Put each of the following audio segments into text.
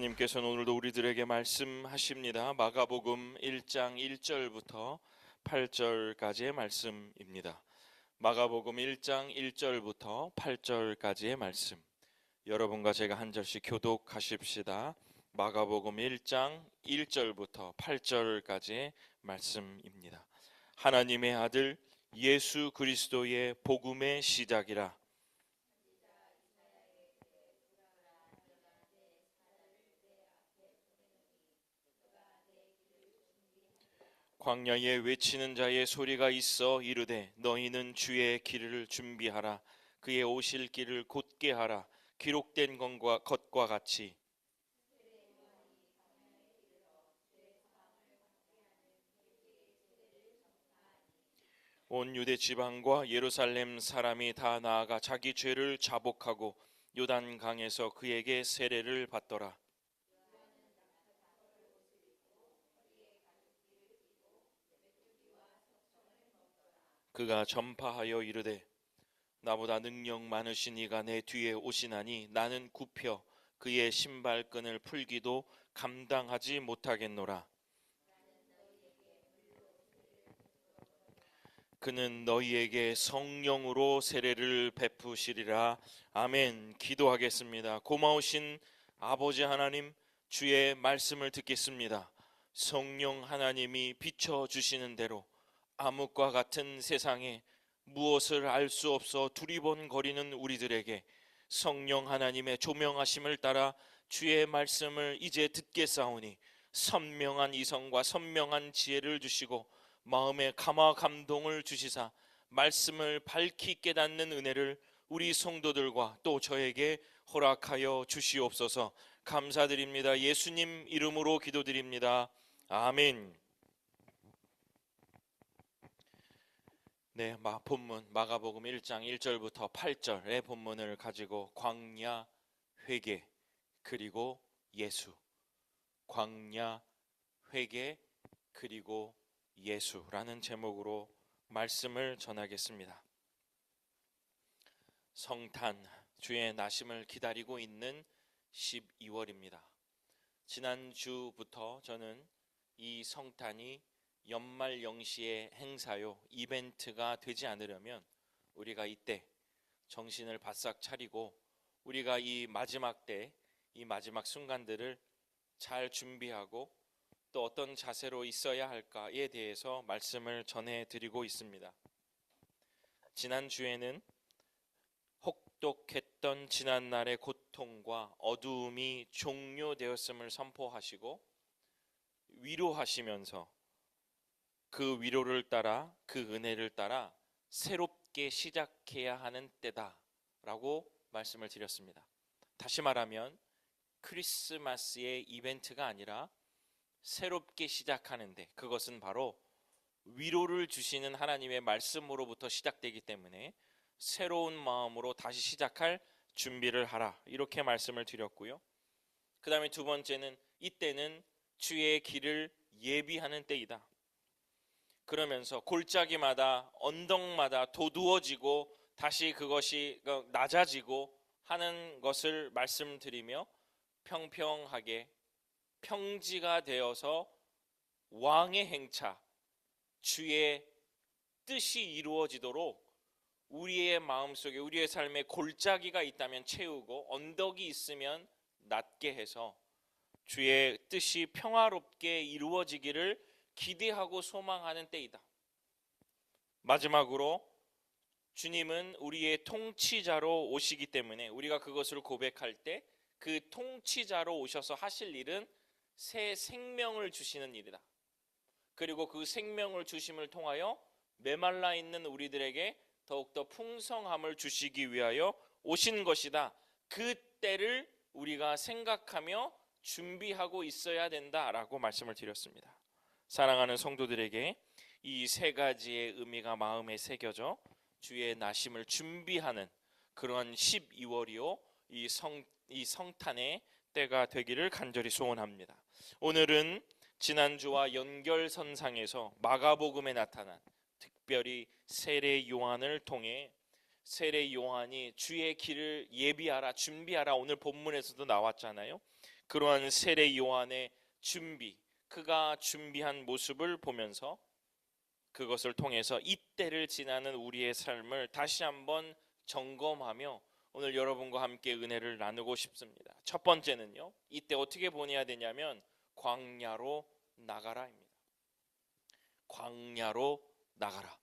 하나님께서는 오늘도 우리들에게 말씀하십니다. 마가복음 1장 1절부터 8절까지의 말씀입니다. 마가복음 1장 1절부터 8절까지의 말씀, 여러분과 제가 한 절씩 교독하십시다. 마가복음 1장 1절부터 8절까지의 말씀입니다. 하나님의 아들 예수 그리스도의 복음의 시작이라. 광야에 외치는 자의 소리가 있어 이르되 너희는 주의 길을 준비하라. 그의 오실 길을 곧게 하라. 기록된 것과 같이 온 유대 지방과 예루살렘 사람이 다 나아가 자기 죄를 자복하고 요단 강에서 그에게 세례를 받더라. 그가 전파하여 이르되 나보다 능력 많으신 이가 내 뒤에 오시나니 나는 굽혀 그의 신발끈을 풀기도 감당하지 못하겠노라. 그는 너희에게 성령으로 세례를 베푸시리라. 아멘. 기도하겠습니다. 고마우신 아버지 하나님, 주의 말씀을 듣겠습니다. 성령 하나님이 비춰주시는 대로 암흑과 같은 세상에 무엇을 알 수 없어 두리번거리는 우리들에게 성령 하나님의 조명하심을 따라 주의 말씀을 이제 듣겠사오니 선명한 이성과 선명한 지혜를 주시고 마음의 감화 감동을 주시사 말씀을 밝히 깨닫는 은혜를 우리 성도들과 또 저에게 허락하여 주시옵소서. 감사드립니다. 예수님 이름으로 기도드립니다. 아멘. 네, 본문 마가복음 1장 1절부터 8절의 본문을 가지고 광야, 회개, 그리고 예수, 광야, 회개, 그리고 예수라는 제목으로 말씀을 전하겠습니다. 성탄, 주의 나심을 기다리고 있는 12월입니다. 지난주부터 저는 이 성탄이 연말 영시의 행사요, 이벤트가 되지 않으려면 우리가 이때 정신을 바싹 차리고 우리가 이 마지막 때, 이 마지막 순간들을 잘 준비하고 또 어떤 자세로 있어야 할까에 대해서 말씀을 전해드리고 있습니다. 지난주에는 혹독했던 지난날의 고통과 어두움이 종료되었음을 선포하시고 위로하시면서 그 위로를 따라, 그 은혜를 따라 새롭게 시작해야 하는 때다라고 말씀을 드렸습니다. 다시 말하면 크리스마스의 이벤트가 아니라 새롭게 시작하는데, 그것은 바로 위로를 주시는 하나님의 말씀으로부터 시작되기 때문에 새로운 마음으로 다시 시작할 준비를 하라, 이렇게 말씀을 드렸고요. 그 다음에 두 번째는 이때는 주의 길을 예비하는 때이다. 그러면서 골짜기마다 언덕마다 도두어지고 다시 그것이 낮아지고 하는 것을 말씀드리며 평평하게 평지가 되어서 왕의 행차, 주의 뜻이 이루어지도록 우리의 마음속에, 우리의 삶에 골짜기가 있다면 채우고 언덕이 있으면 낮게 해서 주의 뜻이 평화롭게 이루어지기를 기대하고 소망하는 때이다. 마지막으로 주님은 우리의 통치자로 오시기 때문에 우리가 그것을 고백할 때 그 통치자로 오셔서 하실 일은 새 생명을 주시는 일이다. 그리고 그 생명을 주심을 통하여 메말라 있는 우리들에게 더욱더 풍성함을 주시기 위하여 오신 것이다. 그 때를 우리가 생각하며 준비하고 있어야 된다라고 말씀을 드렸습니다. 사랑하는 성도들에게 이 세 가지의 의미가 마음에 새겨져 주의 나심을 준비하는 그런 12월이요 이 성탄의 때가 되기를 간절히 소원합니다. 오늘은 지난주와 연결선상에서 마가복음에 나타난, 특별히 세례 요한을 통해 세례 요한이 주의 길을 예비하라, 준비하라, 오늘 본문에서도 나왔잖아요. 그러한 세례 요한의 준비, 그가 준비한 모습을 보면서 그것을 통해서 이때를 지나는 우리의 삶을 다시 한번 점검하며 오늘 여러분과 함께 은혜를 나누고 싶습니다. 첫 번째는요, 이때 어떻게 보내야 되냐면 광야로 나가라입니다. 광야로 나가라.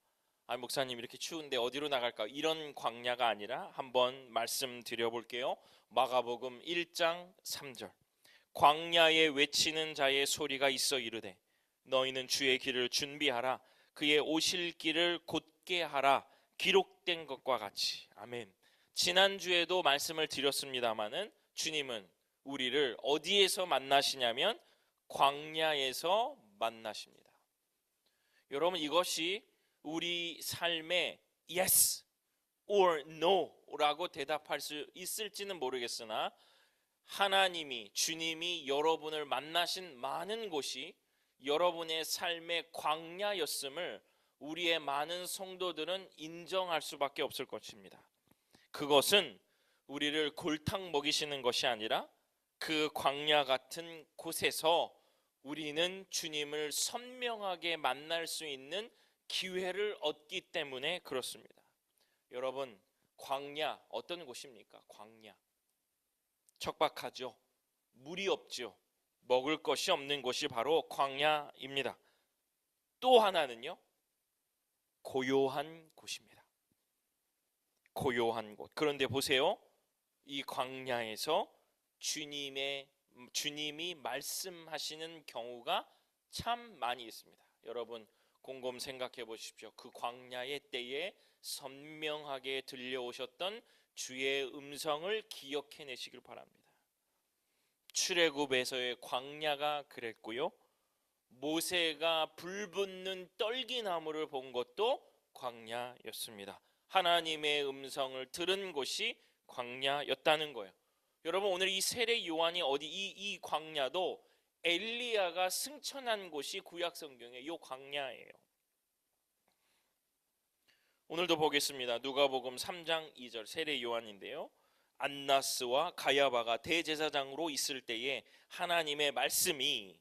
목사님 이렇게 추운데 어디로 나갈까? 이런 광야가 아니라 한번 말씀드려 볼게요. 마가복음 1장 3절. 광야에 외치는 자의 소리가 있어 이르되 너희는 주의 길을 준비하라. 그의 오실 길을 곧게 하라. 기록된 것과 같이. 아멘. 지난주에도 말씀을 드렸습니다마는 주님은 우리를 어디에서 만나시냐면 광야에서 만나십니다. 여러분, 이것이 우리 삶의 yes or no라고 대답할 수 있을지는 모르겠으나 하나님이, 주님이 여러분을 만나신 많은 곳이 여러분의 삶의 광야였음을 우리의 많은 성도들은 인정할 수밖에 없을 것입니다. 그것은 우리를 골탕 먹이시는 것이 아니라 그 광야 같은 곳에서 우리는 주님을 선명하게 만날 수 있는 기회를 얻기 때문에 그렇습니다. 여러분, 광야 어떤 곳입니까? 광야 척박하죠. 물이 없죠. 먹을 것이 없는 곳이 바로 광야입니다. 또 하나는요, 고요한 곳입니다. 고요한 곳. 그런데 보세요, 이 광야에서 주님이 말씀하시는 경우가 참 많이 있습니다. 여러분, 곰곰 생각해 보십시오. 그 광야의 때에 선명하게 들려오셨던 주의 음성을 기억해내시길 바랍니다. 출애굽에서의 광야가 그랬고요, 모세가 불붙는 떨기나무를 본 것도 광야였습니다. 하나님의 음성을 들은 곳이 광야였다는 거예요. 여러분, 오늘 이 세례 요한이 이 광야도 엘리야가 승천한 곳이 구약 성경의 이 광야예요. 오늘도 보겠습니다. 누가복음 3장 2절 세례 요한인데요. 안나스와 가야바가 대제사장으로 있을 때에 하나님의 말씀이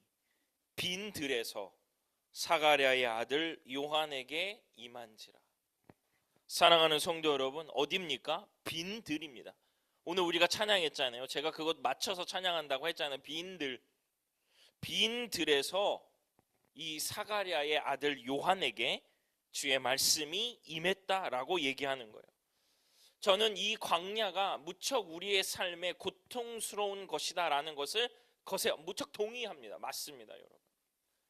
빈 들에서 사가랴의 아들 요한에게 임한지라. 사랑하는 성도 여러분, 어디입니까? 빈 들입니다. 오늘 우리가 찬양했잖아요. 제가 그것 맞춰서 찬양한다고 했잖아요. 빈 들에서 이 사가랴의 아들 요한에게 주의 말씀이 임했다라고 얘기하는 거예요. 저는 이 광야가 무척 우리의 삶에 고통스러운 것이다라는 것을 무척 동의합니다. 맞습니다, 여러분.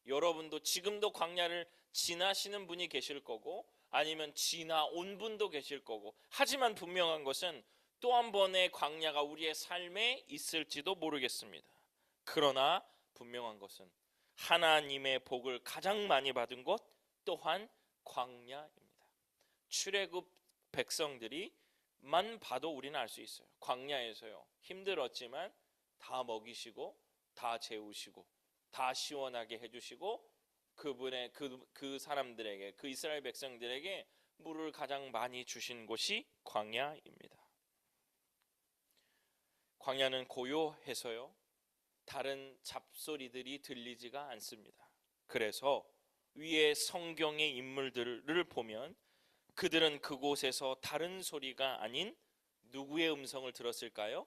여러분도 지금도 광야를 지나시는 분이 계실 거고 아니면 지나온 분도 계실 거고, 하지만 분명한 것은 또 한 번의 광야가 우리의 삶에 있을지도 모르겠습니다. 그러나 분명한 것은 하나님의 복을 가장 많이 받은 곳 또한 광야입니다. 출애굽 백성들이만 봐도 우리는 알 수 있어요. 광야에서요, 힘들었지만 다 먹이시고 다 재우시고 다 시원하게 해주시고 그분의 그 사람들에게, 그 이스라엘 백성들에게 물을 가장 많이 주신 곳이 광야입니다. 광야는 고요해서요, 다른 잡소리들이 들리지가 않습니다. 그래서 위에 성경의 인물들을 보면 그들은 그곳에서 다른 소리가 아닌 누구의 음성을 들었을까요?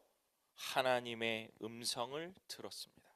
하나님의 음성을 들었습니다.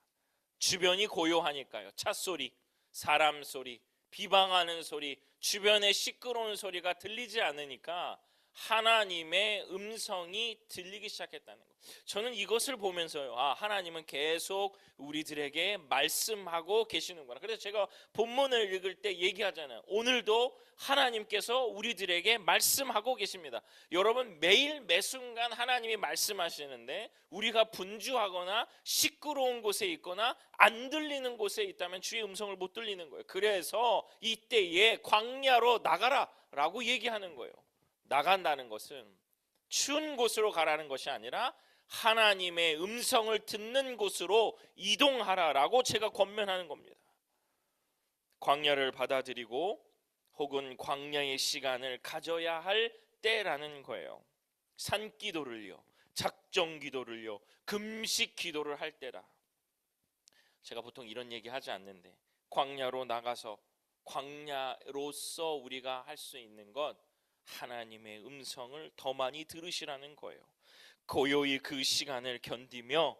주변이 고요하니까요. 찻소리, 사람 소리, 비방하는 소리, 주변에 시끄러운 소리가 들리지 않으니까 하나님의 음성이 들리기 시작했다는 거예요. 저는 이것을 보면서요, 하나님은 계속 우리들에게 말씀하고 계시는구나. 그래서 제가 본문을 읽을 때 얘기하잖아요. 오늘도 하나님께서 우리들에게 말씀하고 계십니다. 여러분, 매일 매순간 하나님이 말씀하시는데 우리가 분주하거나 시끄러운 곳에 있거나 안 들리는 곳에 있다면 주의 음성을 못 들리는 거예요. 그래서 이때에 광야로 나가라 라고 얘기하는 거예요. 나간다는 것은 추운 곳으로 가라는 것이 아니라 하나님의 음성을 듣는 곳으로 이동하라라고 제가 권면하는 겁니다. 광야를 받아들이고 혹은 광야의 시간을 가져야 할 때라는 거예요. 산기도를요, 작정기도를요, 금식 기도를 할 때라. 제가 보통 이런 얘기 하지 않는데, 광야로 나가서 광야로서 우리가 할 수 있는 것, 하나님의 음성을 더 많이 들으시라는 거예요. 고요히 그 시간을 견디며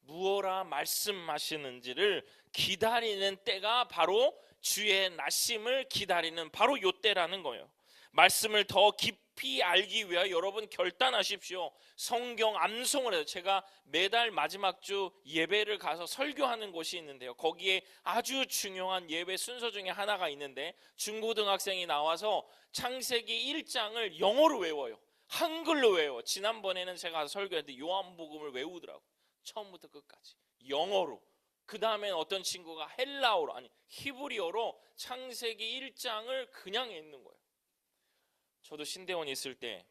무엇라 말씀하시는지를 기다리는 때가 바로 주의 나심을 기다리는 바로 요 때라는 거예요. 말씀을 더 깊이 알기 위하여 여러분 결단하십시오. 성경 암송을 해요. 제가 매달 마지막 주 예배를 가서 설교하는 곳이 있는데요, 거기에 아주 중요한 예배 순서 중에 하나가 있는데, 중고등학생이 나와서 창세기 1장을 영어로 외워요. 한글로 외워. 지난번에는 제가 가서 설교했는데 요한복음을 외우더라고. 처음부터 끝까지 영어로. 그 다음엔 어떤 친구가 헬라어로, 아니 히브리어로 창세기 1장을 그냥 읽는 거예요. 저도 신대원에 있을 때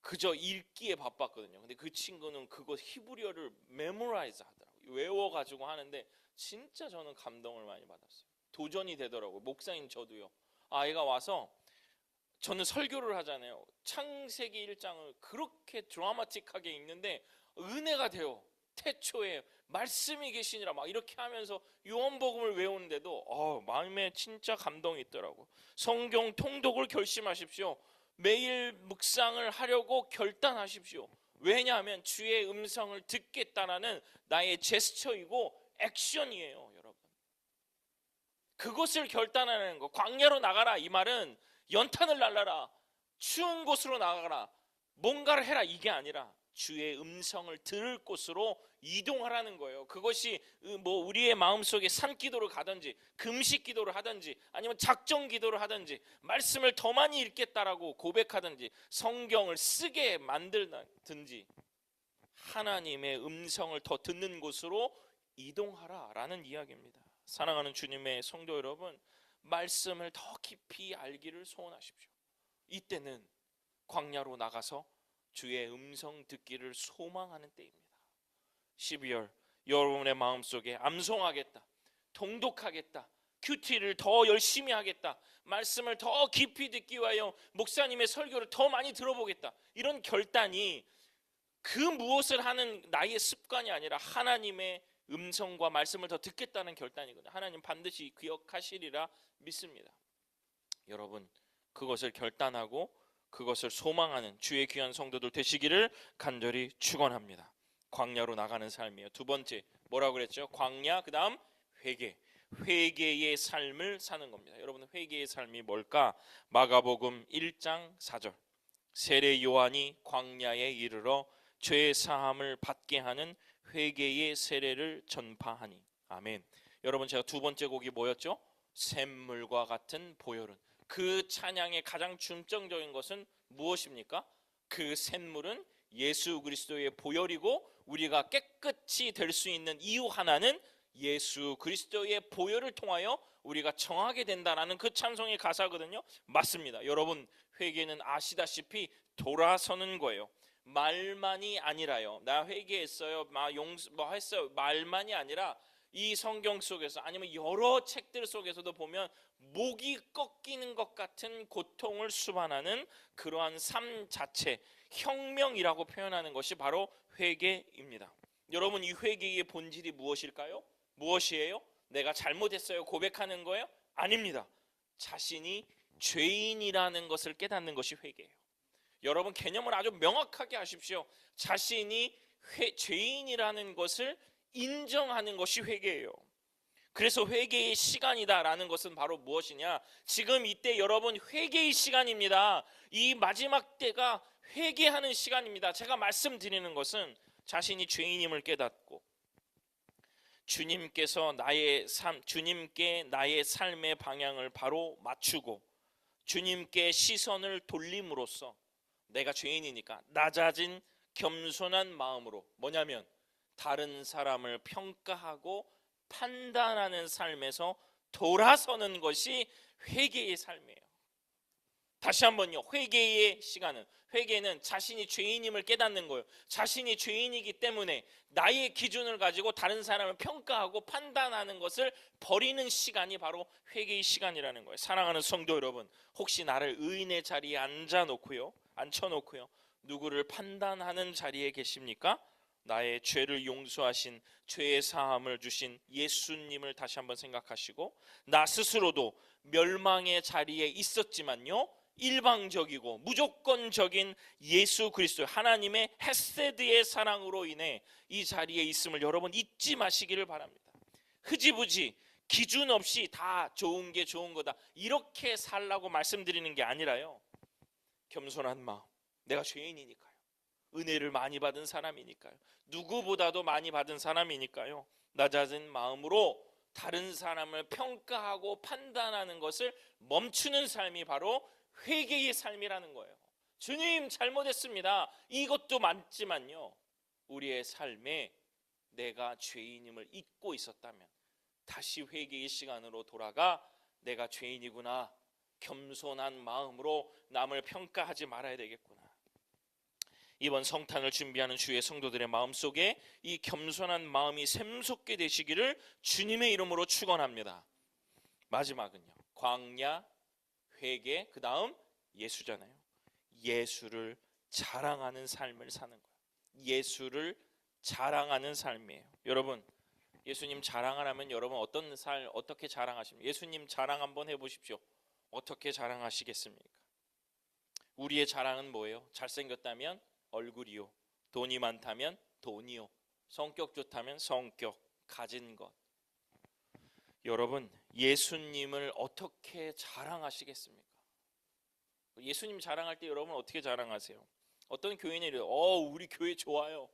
그저 읽기에 바빴거든요. 근데 그 친구는 그거 히브리어를 메모라이즈 하더라고요. 외워가지고 하는데 진짜 저는 감동을 많이 받았어요. 도전이 되더라고요. 목사님 저도요. 아이가 와서, 저는 설교를 하잖아요. 창세기 1장을 그렇게 드라마틱하게 읽는데 은혜가 돼요. 태초에 말씀이 계시니라 막 이렇게 하면서 요한복음을 외우는데도 마음에 진짜 감동이 있더라고. 성경 통독을 결심하십시오. 매일 묵상을 하려고 결단하십시오. 왜냐하면 주의 음성을 듣겠다라는 나의 제스처이고 액션이에요, 여러분. 그것을 결단하는 거. 광야로 나가라 이 말은 연탄을 날라라, 추운 곳으로 나가라, 뭔가를 해라, 이게 아니라 주의 음성을 들을 곳으로 이동하라는 거예요. 그것이 뭐 우리의 마음속에 산기도를 가든지 금식기도를 하든지 아니면 작정기도를 하든지 말씀을 더 많이 읽겠다라고 고백하든지 성경을 쓰게 만들든지 하나님의 음성을 더 듣는 곳으로 이동하라라는 이야기입니다. 사랑하는 주님의 성도 여러분, 말씀을 더 깊이 알기를 소원하십시오. 이때는 광야로 나가서 주의 음성 듣기를 소망하는 때입니다. 12월 여러분의 마음속에 암송하겠다, 통독하겠다, 큐티를 더 열심히 하겠다, 말씀을 더 깊이 듣기 위하여 목사님의 설교를 더 많이 들어보겠다, 이런 결단이 그 무엇을 하는 나의 습관이 아니라 하나님의 음성과 말씀을 더 듣겠다는 결단이거든요. 하나님 반드시 기억하시리라 믿습니다. 여러분, 그것을 결단하고 그것을 소망하는 주의 귀한 성도들 되시기를 간절히 축원합니다. 광야로 나가는 삶이에요. 두 번째 뭐라고 그랬죠? 광야, 그 다음 회개. 회개의 삶을 사는 겁니다. 여러분, 회개의 삶이 뭘까? 마가복음 1장 4절. 세례 요한이 광야에 이르러 죄 사함을 받게 하는 회개의 세례를 전파하니. 아멘. 여러분, 제가 두 번째 곡이 뭐였죠? 샘물과 같은 보혈은. 그 찬양의 가장 중점적인 것은 무엇입니까? 그 샘물은 예수 그리스도의 보혈이고, 우리가 깨끗이 될 수 있는 이유 하나는 예수 그리스도의 보혈을 통하여 우리가 정하게 된다라는 그 찬송의 가사거든요. 맞습니다. 여러분, 회개는 아시다시피 돌아서는 거예요. 말만이 아니라요. 나 회개했어요, 뭐 했어요, 말만이 아니라 이 성경 속에서 아니면 여러 책들 속에서도 보면 목이 꺾이는 것 같은 고통을 수반하는 그러한 삶 자체, 혁명이라고 표현하는 것이 바로 회개입니다. 여러분, 이 회개의 본질이 무엇일까요? 무엇이에요? 내가 잘못했어요 고백하는 거예요? 아닙니다. 자신이 죄인이라는 것을 깨닫는 것이 회개예요. 여러분, 개념을 아주 명확하게 하십시오. 자신이 죄인이라는 것을 인정하는 것이 회개예요. 그래서 회개의 시간이다라는 것은 바로 무엇이냐? 지금 이때 여러분, 회개의 시간입니다. 이 마지막 때가 회개하는 시간입니다. 제가 말씀드리는 것은 자신이 죄인임을 깨닫고 주님께 나의 삶의 방향을 바로 맞추고 주님께 시선을 돌림으로써 내가 죄인이니까 낮아진 겸손한 마음으로, 뭐냐면 다른 사람을 평가하고 판단하는 삶에서 돌아서는 것이 회개의 삶이에요. 다시 한번요. 회개의 시간은, 회개는 자신이 죄인임을 깨닫는 거예요. 자신이 죄인이기 때문에 나의 기준을 가지고 다른 사람을 평가하고 판단하는 것을 버리는 시간이 바로 회개의 시간이라는 거예요. 사랑하는 성도 여러분, 혹시 나를 의인의 자리에 앉혀놓고요, 누구를 판단하는 자리에 계십니까? 나의 죄를 용서하신, 죄의 사함을 주신 예수님을 다시 한번 생각하시고, 나 스스로도 멸망의 자리에 있었지만요, 일방적이고 무조건적인 예수 그리스도 하나님의 헤세드의 사랑으로 인해 이 자리에 있음을 여러분 잊지 마시기를 바랍니다. 흐지부지 기준 없이 다 좋은 게 좋은 거다 이렇게 살라고 말씀드리는 게 아니라요, 겸손한 마음, 내가 죄인이니까요, 은혜를 많이 받은 사람이니까요, 누구보다도 많이 받은 사람이니까요, 낮아진 마음으로 다른 사람을 평가하고 판단하는 것을 멈추는 삶이 바로 회개의 삶이라는 거예요. 주님 잘못했습니다, 이것도 맞지만요, 우리의 삶에 내가 죄인임을 잊고 있었다면 다시 회개의 시간으로 돌아가 내가 죄인이구나, 겸손한 마음으로 남을 평가하지 말아야 되겠구나. 이번 성탄을 준비하는 주의 성도들의 마음속에 이 겸손한 마음이 샘솟게 되시기를 주님의 이름으로 축원합니다. 마지막은요, 광야, 회개, 그 다음 예수잖아요. 예수를 자랑하는 삶을 사는 거예요. 예수를 자랑하는 삶이에요. 여러분, 예수님 자랑하라면 여러분 어떻게 자랑하십니까? 예수님 자랑 한번 해보십시오. 어떻게 자랑하시겠습니까? 우리의 자랑은 뭐예요? 잘생겼다면 얼굴이요, 돈이 많다면 돈이요, 성격 좋다면 성격, 가진 것. 여러분, 예수님을 어떻게 자랑하시겠습니까? 예수님 자랑할 때 여러분 어떻게 자랑하세요? 어떤 교인이 이래요. 우리 교회 좋아요,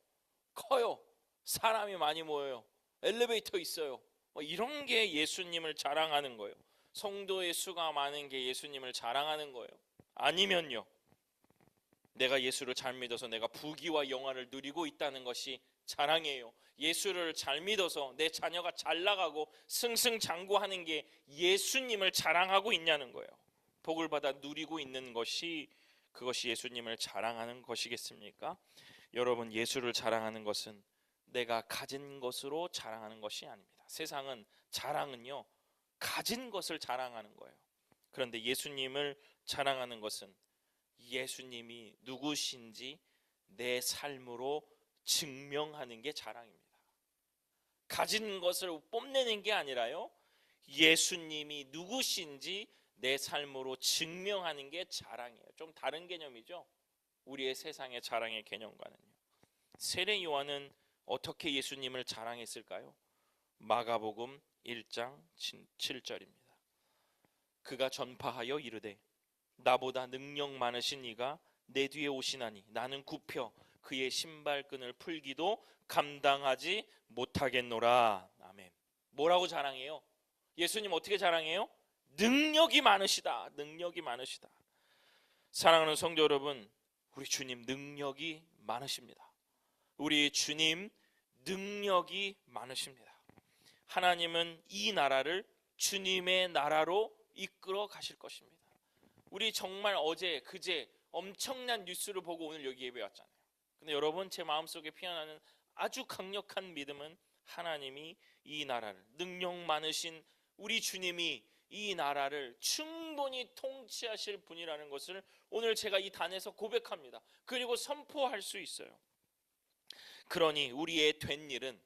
커요, 사람이 많이 모여요, 엘리베이터 있어요, 이런 게 예수님을 자랑하는 거예요. 성도의 수가 많은 게 예수님을 자랑하는 거예요. 아니면요, 내가 예수를 잘 믿어서 내가 부귀와 영화를 누리고 있다는 것이 자랑이에요. 예수를 잘 믿어서 내 자녀가 잘 나가고 승승장구하는 게 예수님을 자랑하고 있냐는 거예요. 복을 받아 누리고 있는 것이, 그것이 예수님을 자랑하는 것이겠습니까? 여러분, 예수를 자랑하는 것은 내가 가진 것으로 자랑하는 것이 아닙니다. 세상은 자랑은요, 가진 것을 자랑하는 거예요. 그런데 예수님을 자랑하는 것은 예수님이 누구신지 내 삶으로 증명하는 게 자랑입니다. 가진 것을 뽐내는 게 아니라요, 예수님이 누구신지 내 삶으로 증명하는 게 자랑이에요. 좀 다른 개념이죠, 우리의 세상의 자랑의 개념과는요. 세례 요한은 어떻게 예수님을 자랑했을까요? 마가복음 1장 7절입니다. 그가 전파하여 이르되 나보다 능력 많으신 이가 내 뒤에 오시나니 나는 굽혀 그의 신발끈을 풀기도 감당하지 못하겠노라. 아멘. 뭐라고 자랑해요? 예수님 어떻게 자랑해요? 능력이 많으시다. 능력이 많으시다. 사랑하는 성도 여러분, 우리 주님 능력이 많으십니다. 우리 주님 능력이 많으십니다. 하나님은 이 나라를 주님의 나라로 이끌어 가실 것입니다. 우리 정말 어제 그제 엄청난 뉴스를 보고 오늘 여기 예배 왔잖아요. 근데 여러분, 제 마음속에 피어나는 아주 강력한 믿음은 하나님이 이 나라를, 능력 많으신 우리 주님이 이 나라를 충분히 통치하실 분이라는 것을 오늘 제가 이 단에서 고백합니다. 그리고 선포할 수 있어요. 그러니 우리의 된 일은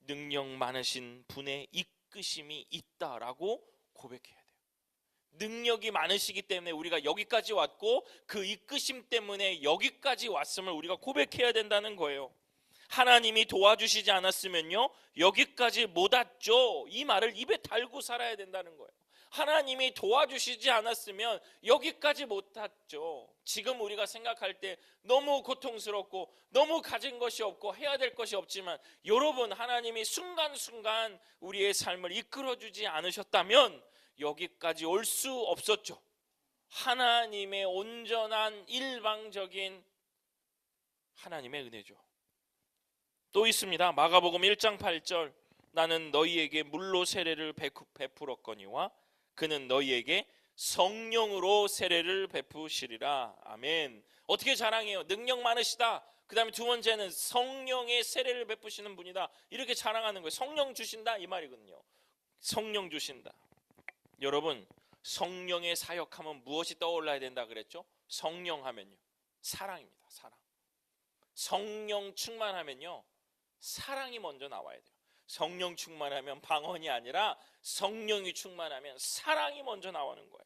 능력 많으신 분의 이끄심이 있다라고 고백해야 돼요. 능력이 많으시기 때문에 우리가 여기까지 왔고 그 이끄심 때문에 여기까지 왔음을 우리가 고백해야 된다는 거예요. 하나님이 도와주시지 않았으면요, 여기까지 못 왔죠. 이 말을 입에 달고 살아야 된다는 거예요. 하나님이 도와주시지 않았으면 여기까지 못 왔죠. 지금 우리가 생각할 때 너무 고통스럽고 너무 가진 것이 없고 해야 될 것이 없지만, 여러분, 하나님이 순간순간 우리의 삶을 이끌어주지 않으셨다면 여기까지 올 수 없었죠. 하나님의 온전한 일방적인 하나님의 은혜죠. 또 있습니다. 마가복음 1장 8절, 나는 너희에게 물로 세례를 베풀었거니와 그는 너희에게 성령으로 세례를 베푸시리라. 아멘. 어떻게 자랑해요? 능력 많으시다. 그 다음에 두 번째는 성령의 세례를 베푸시는 분이다. 이렇게 자랑하는 거예요. 성령 주신다 이 말이거든요. 성령 주신다. 여러분, 성령의 사역하면 무엇이 떠올라야 된다 그랬죠? 성령 하면요, 사랑입니다. 사랑. 성령 충만하면요, 사랑이 먼저 나와야 돼요. 성령 충만하면 방언이 아니라 성령이 충만하면 사랑이 먼저 나오는 거예요.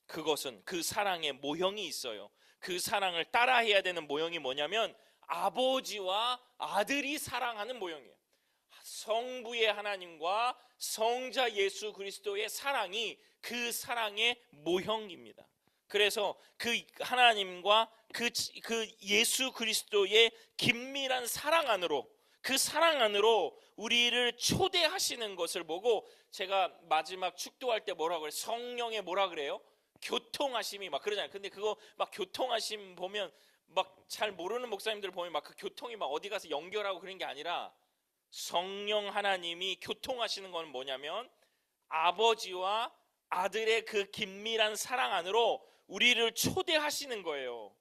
그것은 그 사랑의 모형이 있어요. 그 사랑을 따라해야 되는 모형이 뭐냐면 아버지와 아들이 사랑하는 모형이에요. 성부의 하나님과 성자 예수 그리스도의 사랑이 그 사랑의 모형입니다. 그래서 그 하나님과 그 예수 그리스도의 긴밀한 사랑 안으로, 그 사랑 안으로 우리를 초대하시는 것을 보고, 제가 마지막 축도할 때 뭐라고 그래요? 성령의 뭐라 그래요? 교통하심이 막 그러잖아요. 근데 그거 막 교통하심 보면 막 잘 모르는 목사님들 보면 막 그 교통이 막 어디 가서 연결하고 그런 게 아니라, 성령 하나님이 교통하시는 건 뭐냐면 아버지와 아들의 그 긴밀한 사랑 안으로 우리를 초대하시는 거예요.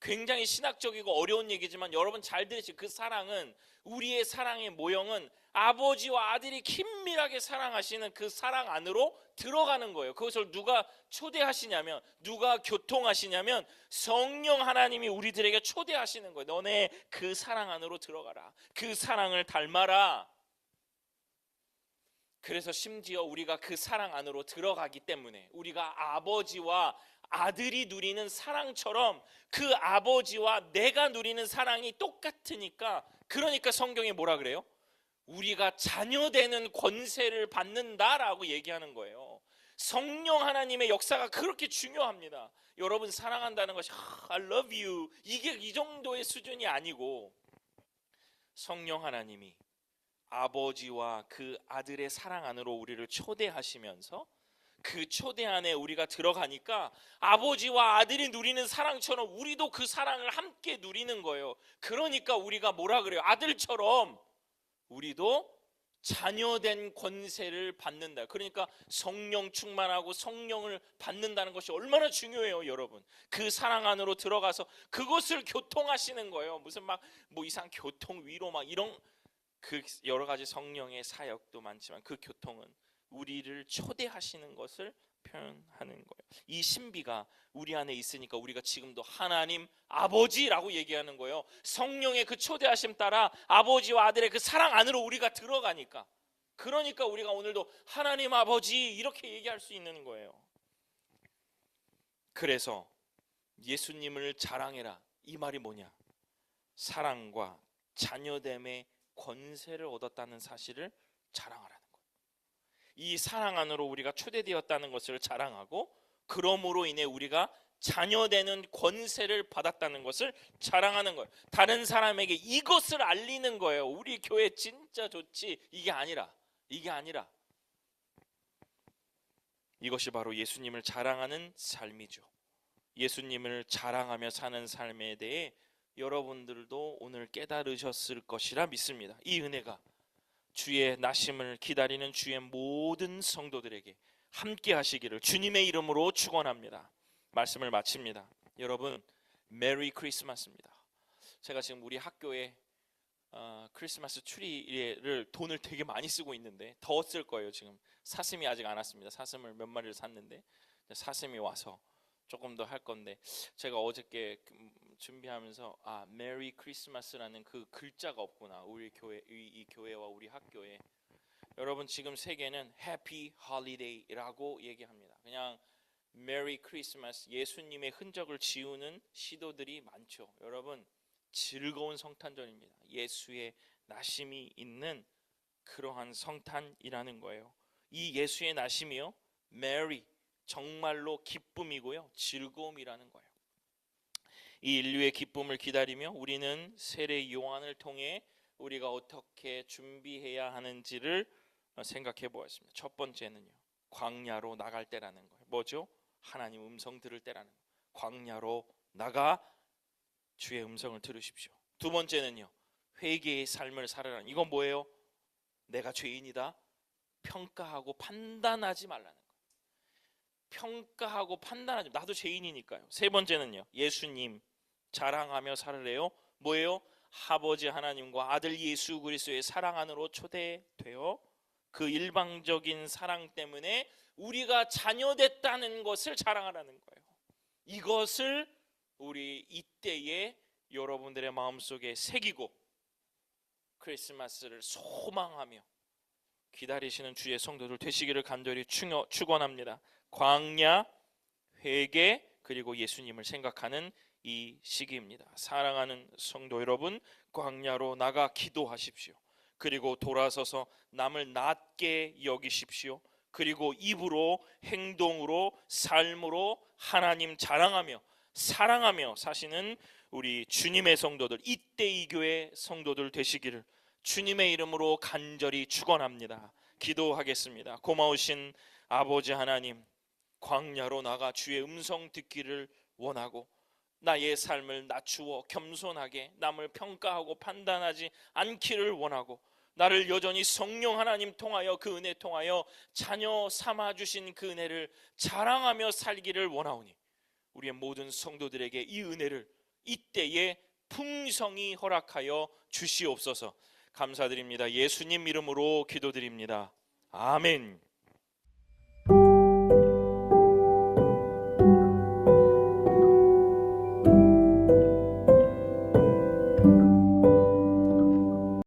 굉장히 신학적이고 어려운 얘기지만 여러분 잘 들으시고, 그 사랑은, 우리의 사랑의 모형은 아버지와 아들이 긴밀하게 사랑하시는 그 사랑 안으로 들어가는 거예요. 그것을 누가 초대하시냐면, 누가 교통하시냐면 성령 하나님이 우리들에게 초대하시는 거예요. 너네 그 사랑 안으로 들어가라. 그 사랑을 닮아라. 그래서 심지어 우리가 그 사랑 안으로 들어가기 때문에 우리가 아버지와 아들이 누리는 사랑처럼 그 아버지와 내가 누리는 사랑이 똑같으니까, 그러니까 성경에 뭐라 그래요? 우리가 자녀되는 권세를 받는다라고 얘기하는 거예요. 성령 하나님의 역사가 그렇게 중요합니다. 여러분 사랑한다는 것이 I love you 이게 이 정도의 수준이 아니고, 성령 하나님이 아버지와 그 아들의 사랑 안으로 우리를 초대하시면서 그 초대 안에 우리가 들어가니까 아버지와 아들이 누리는 사랑처럼 우리도 그 사랑을 함께 누리는 거예요. 그러니까 우리가 뭐라 그래요? 아들처럼 우리도 자녀된 권세를 받는다. 그러니까 성령 충만하고 성령을 받는다는 것이 얼마나 중요해요, 여러분. 그 사랑 안으로 들어가서 그것을 교통하시는 거예요. 무슨 막 뭐 이상 교통 위로 막 이런 그 여러 가지 성령의 사역도 많지만, 그 교통은 우리를 초대하시는 것을 표현하는 거예요. 이 신비가 우리 안에 있으니까 우리가 지금도 하나님 아버지라고 얘기하는 거예요. 성령의 그 초대하심 따라 아버지와 아들의 그 사랑 안으로 우리가 들어가니까, 그러니까 우리가 오늘도 하나님 아버지 이렇게 얘기할 수 있는 거예요. 그래서 예수님을 자랑해라, 이 말이 뭐냐? 사랑과 자녀됨의 권세를 얻었다는 사실을 자랑하라는 거예요. 이 사랑 안으로 우리가 초대되었다는 것을 자랑하고, 그러므로 인해 우리가 자녀되는 권세를 받았다는 것을 자랑하는 거예요. 다른 사람에게 이것을 알리는 거예요. 우리 교회 진짜 좋지, 이게 아니라 이것이 바로 예수님을 자랑하는 삶이죠. 예수님을 자랑하며 사는 삶에 대해 여러분들도 오늘 깨달으셨을 것이라 믿습니다. 이 은혜가 주의 나심을 기다리는 주의 모든 성도들에게 함께 하시기를 주님의 이름으로 축원합니다. 말씀을 마칩니다. 여러분, 메리 크리스마스입니다. 제가 지금 우리 학교에 크리스마스 트리를 돈을 되게 많이 쓰고 있는데, 더 쓸 거예요. 지금 사슴이 아직 안 왔습니다. 사슴을 몇 마리를 샀는데 사슴이 와서 조금 더 할 건데, 제가 어저께 준비하면서 메리 크리스마스라는 그 글자가 없구나, 우리 교회, 이 교회와 우리 학교에. 여러분, 지금 세계는 해피 홀리데이라고 얘기합니다. 그냥 메리 크리스마스, 예수님의 흔적을 지우는 시도들이 많죠. 여러분, 즐거운 성탄절입니다. 예수의 나심이 있는 그러한 성탄이라는 거예요. 이 예수의 나심이요, 메리, 정말로 기쁨이고요, 즐거움이라는 거예요. 이 인류의 기쁨을 기다리며 우리는 세례 요한을 통해 우리가 어떻게 준비해야 하는지를 생각해 보았습니다. 첫 번째는요, 광야로 나갈 때라는 거예요. 뭐죠? 하나님 음성 들을 때라는 거예요. 광야로 나가 주의 음성을 들으십시오. 두 번째는요, 회개의 삶을 살아라는, 이건 뭐예요? 내가 죄인이다, 평가하고 판단하지 말라는 거예요. 평가하고 판단하지, 나도 죄인이니까요. 세 번째는요, 예수님 자랑하며 살으래요. 뭐예요? 아버지 하나님과 아들 예수 그리스도의 사랑 안으로 초대되어 그 일방적인 사랑 때문에 우리가 자녀됐다는 것을 자랑하라는 거예요. 이것을 우리 이때에 여러분들의 마음속에 새기고 크리스마스를 소망하며 기다리시는 주의 성도들 되시기를 간절히 축원합니다. 광야, 회개, 그리고 예수님을 생각하는 이 시기입니다. 사랑하는 성도 여러분, 광야로 나가 기도하십시오. 그리고 돌아서서 남을 낮게 여기십시오. 그리고 입으로, 행동으로, 삶으로 하나님 자랑하며 사랑하며 사시는 우리 주님의 성도들, 이때이 교회 성도들 되시기를 주님의 이름으로 간절히 축원합니다. 기도하겠습니다. 고마우신 아버지 하나님, 광야로 나가 주의 음성 듣기를 원하고 나의 삶을 낮추어 겸손하게 남을 평가하고 판단하지 않기를 원하고 나를 여전히 성령 하나님 통하여 그 은혜 통하여 자녀 삼아주신 그 은혜를 자랑하며 살기를 원하오니 우리의 모든 성도들에게 이 은혜를 이때에 풍성히 허락하여 주시옵소서. 감사드립니다. 예수님 이름으로 기도드립니다. 아멘.